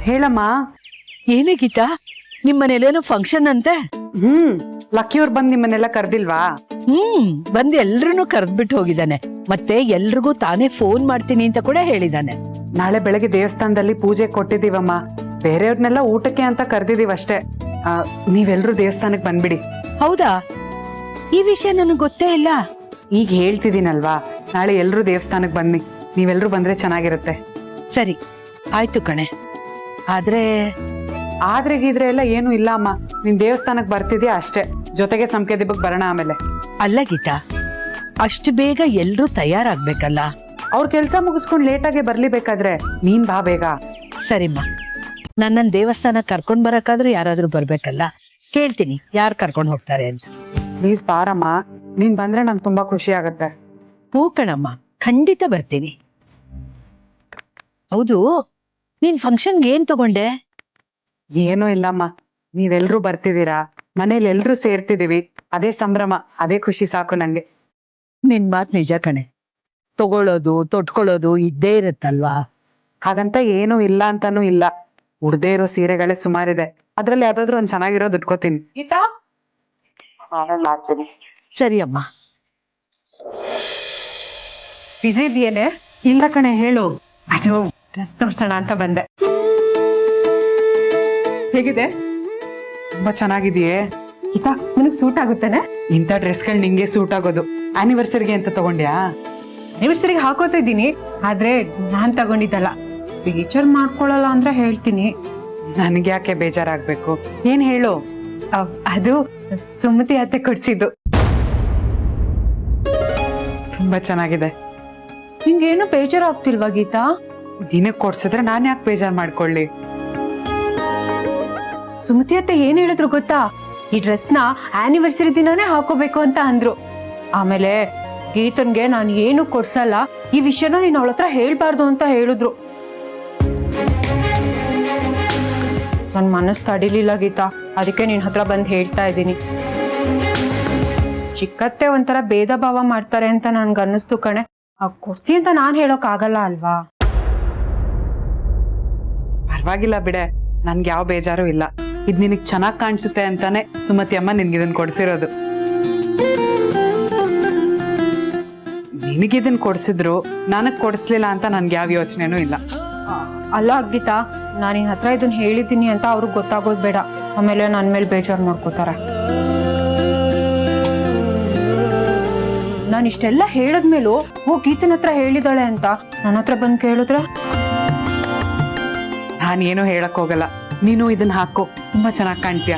ಹೇಳಮ್ಮ. ಏನೇ ಗೀತಾ, ನಿಮ್ಮನೇಲೇನೋ ಫಂಕ್ಷನ್ ಅಂತೆ? ಲಕ್ಕಿಯವ್ರು ಬಂದ್ ನಿಮ್ಮನ್ನೆಲ್ಲ ಕರ್ದಿಲ್ವಾ? ಬಂದು ಎಲ್ರನ್ನೂ ಕರೆದ್ಬಿಟ್ಟು ಹೋಗಿದ್ದಾನೆ. ಮತ್ತೆ ಎಲ್ರಿಗೂ ತಾನೇ ಫೋನ್ ಮಾಡ್ತೀನಿ ಅಂತ ಕೂಡ ಹೇಳಿದಾನೆ. ನಾಳೆ ಬೆಳಗ್ಗೆ ದೇವಸ್ಥಾನದಲ್ಲಿ ಪೂಜೆ ಕೊಟ್ಟಿದೀವಮ್ಮ. ಬೇರೆಯವ್ರನ್ನೆಲ್ಲ ಊಟಕ್ಕೆ ಅಂತ ಕರ್ದಿದೀವ ಅಷ್ಟೇ. ನೀವೆಲ್ರೂ ದೇವಸ್ಥಾನಕ್ಕೆ ಬಂದ್ಬಿಡಿ. ಹೌದಾ? ಈ ವಿಷಯ ನನಗೆ ಗೊತ್ತೇ ಇಲ್ಲ. ಈಗ ಹೇಳ್ತಿದ್ದೀನಲ್ವಾ, ನಾಳೆ ಎಲ್ರೂ ದೇವಸ್ಥಾನಕ್ಕೆ ಬನ್ನಿ. ನೀವೆಲ್ರೂ ಬಂದ್ರೆ ಚೆನ್ನಾಗಿರುತ್ತೆ. ಸರಿ, ಆಯ್ತು ಕಣೆ. ಆದ್ರೆ ಗೀದ್ರೆ ಎಲ್ಲ ಏನು ಇಲ್ಲ ಅಮ್ಮ. ನೀನ್ ದೇವಸ್ಥಾನಕ್ಕೆ ಬರ್ತಿದ್ಯಾ ಅಷ್ಟೇ. ಜೊತೆಗೆ ಸಂಖ್ಯೆ ದಿಬ್ಬಕ್ಕೆ ಬರೋಣ ಆಮೇಲೆ. ಅಲ್ಲ ಗೀತಾ, ಅಷ್ಟು ಬೇಗ ಎಲ್ರೂ ತಯಾರಾಗ್ಬೇಕಲ್ಲ? ಅವ್ರ ಕೆಲ್ಸ ಮುಗಿಸ್ಕೊಂಡ್ ಲೇಟಾಗೆ ಬರ್ಲಿ. ಬೇಕಾದ್ರೆ ನೀನ್ ಬಾ ಬೇಗ. ಸರಿಮ್ಮ, ನನ್ನನ್ ದೇವಸ್ಥಾನ ಕರ್ಕೊಂಡ್ ಬರಕಾದ್ರೂ ಯಾರಾದ್ರೂ ಬರ್ಬೇಕಲ್ಲ. ಕೇಳ್ತೀನಿ ಯಾರು ಕರ್ಕೊಂಡ್ ಹೋಗ್ತಾರೆ ಅಂತ. ಪ್ಲೀಸ್ ಬಾರಮ್ಮ. ನೀನ್ ಬಂದ್ರೆ ನಂಗೆ ತುಂಬಾ ಖುಷಿ ಆಗತ್ತೆ. ಹೂ ಕಣಮ್ಮ, ಖಂಡಿತ ಬರ್ತೀನಿ. ಹೌದು, ನೀನ್ ಫಂಕ್ಷನ್ಗೆ ಏನ್ ತಗೊಂಡೆ? ಏನೂ ಇಲ್ಲಮ್ಮ. ನೀವೆಲ್ರೂ ಬರ್ತಿದ್ದೀರಾ, ಮನೇಲಿ ಎಲ್ರೂ ಸೇರ್ತಿದೀವಿ. ಅದೇ ಸಂಭ್ರಮ, ಅದೇ ಖುಷಿ ಸಾಕು ನಂಗೆ. ನಿನ್ ಮಾತ್ ನಿಜ ಕಣೆ. ತಗೊಳ್ಳೋದು ತೊಟ್ಕೊಳ್ಳೋದು ಇದ್ದೇ ಇರುತ್ತಲ್ವಾ? ಹಾಗಂತ ಏನೂ ಇಲ್ಲ ಅಂತಾನೂ ಇಲ್ಲ. ಉಡ್ದೇ ಇರೋ ಸೀರೆಗಳೇ ಸುಮಾರಿದೆ. ಅದ್ರಲ್ಲಿ ಯಾವ್ದಾದ್ರು ಒಂದ್ ಚೆನ್ನಾಗಿರೋದು ಉಟ್ಕೋತೀನಿ. ಸರಿ ಅಮ್ಮ. ಬಿಸಿ ಇದೆಯೇನೆ? ಇಲ್ಲ ಕಣೆ, ಹೇಳು. ಅದು ಡ್ರೆಸ್ ತೋರ್ಸೋಣ ಅಂತ ಬಂದೆ. ಹೇಗಿದೆ? ತುಂಬಾ ಚೆನ್ನಾಗಿದೆಯೇ. ಗೀತಾ, ನಿನಗೆ ಸೂಟ್ ಆಗುತ್ತೇನೆ? ಇಂಥ ಡ್ರೆಸ್ಗಳು ನಿಂಗೆ ಸೂಟ್ ಆಗೋದು. ಆನಿವರ್ಸರಿಗೆ ಅಂತ ತಗೊಂಡ್ಯಾ? ಆನಿವರ್ಸರಿಗೆ ಹಾಕೋತಾ ಇದ್ದೀನಿ, ಆದ್ರೆ ನಾನ್ ತಗೊಂಡಿದ್ದಲ್ಲ. ಬೇಜಾರ್ ಮಾಡ್ಕೊಳಲ್ಲ ಅಂದ್ರೆ ಹೇಳ್ತೀನಿ. ನನ್ಗೆ ಯಾಕೆ ಬೇಜಾರಾಗ್ಬೇಕು? ಏನ್ ಹೇಳು. ಅದು ಸುಮತಿ ಅತ್ತೆ ಕೊಡ್ಸಿದ್ದು. ತುಂಬಾ ಚೆನ್ನಾಗಿದೆ. ನಿಂಗೇನು ಬೇಜಾರಾಗ್ತಿಲ್ವಾ ಗೀತಾ? ದಿನಕ್ಕೆ ಕೊಡ್ಸಿದ್ರೆ ನಾನ್ ಯಾಕೆ ಬೇಜಾರ್ ಮಾಡ್ಕೊಳ್ಳಿ? ಸುಮತಿ ಅತ್ತೆ ಏನ್ ಹೇಳಿದ್ರು ಗೊತ್ತಾ? ಈ ಡ್ರೆಸ್ನ ಆನಿವರ್ಸರಿ ದಿನಾನೇ ಹಾಕೋಬೇಕು ಅಂತ ಅಂದ್ರು. ಆಮೇಲೆ ಗೀತನ್ಗೆ ನಾನು ಏನು ಕೊಡ್ಸಲ್ಲ, ಈ ವಿಷಯನ ನೀನ್ ಅವಳ ಹತ್ರ ಹೇಳ್ಬಾರ್ದು ಅಂತ ಹೇಳಿದ್ರು. ನನ್ ಮನಸ್ಸು ತಡಿಲಿಲ್ಲ ಗೀತಾ, ಅದಕ್ಕೆ ನಿನ್ ಹತ್ರ ಬಂದು ಹೇಳ್ತಾ ಇದ್ದೀನಿ. ಚಿಕ್ಕತ್ತೆ ಒಂಥರ ಭೇದ ಭಾವ ಮಾಡ್ತಾರೆ ಅಂತ ನನ್ಗೆ ಅನ್ನಿಸ್ತು ಕಣೆ. ಕೊಡ್ಸಿ ಅಂತ ನಾನ್ ಹೇಳೋಕ್ ಆಗಲ್ಲ ಅಲ್ವಾ? ಪರವಾಗಿಲ್ಲ ಬಿಡೆ, ನನ್ಗೆ ಯಾವ ಬೇಜಾರು ಇಲ್ಲ. ಇದ್ ನಿನಗ್ ಚೆನ್ನಾಗ್ ಕಾಣಿಸುತ್ತೆ ಅಂತಾನೆ ಸುಮತಿ ಅಮ್ಮ ನಿನ್ಗಿದನ್ ಕೊಡ್ಸಿರೋದು. ನಿನಗಿದನ್ ಕೊಡ್ಸಿದ್ರು, ನನಗ್ ಕೊಡಿಸ್ಲಿಲ್ಲ ಅಂತ ನನ್ಗೆ ಯಾವ ಯೋಚನೆನೂ ಇಲ್ಲ. ಅಲ್ಲ ಗೀತಾ, ನಾನು ನಿನ್ನ ಹತ್ರ ಇದನ್ನ ಹೇಳಿದ್ದೀನಿ ಅಂತ ಅವ್ರಿಗೆ ಗೊತ್ತಾಗೋದು ಬೇಡ. ಆಮೇಲೆ ನನ್ನ ಮೇಲೆ ಬೇಜಾರು ಮಾಡ್ಕೋತಾರೆ. ನಾನು ಇಷ್ಟೆಲ್ಲ ಹೇಳಿದ್ಮೇಲೂ ಗೀತನ ಹತ್ರ ಹೇಳಿದಾಳೆ ಅಂತ ನನ್ನ ಹತ್ರ ಬಂದು ಕೇಳಿದ್ರೆ? ನಾನೇನು ಹೇಳಕ್ ಹೋಗಲ್ಲ. ನೀನು ಇದನ್ನ ಹಾಕೋ, ತುಂಬಾ ಚೆನ್ನಾಗಿ ಕಾಣ್ತೀಯ.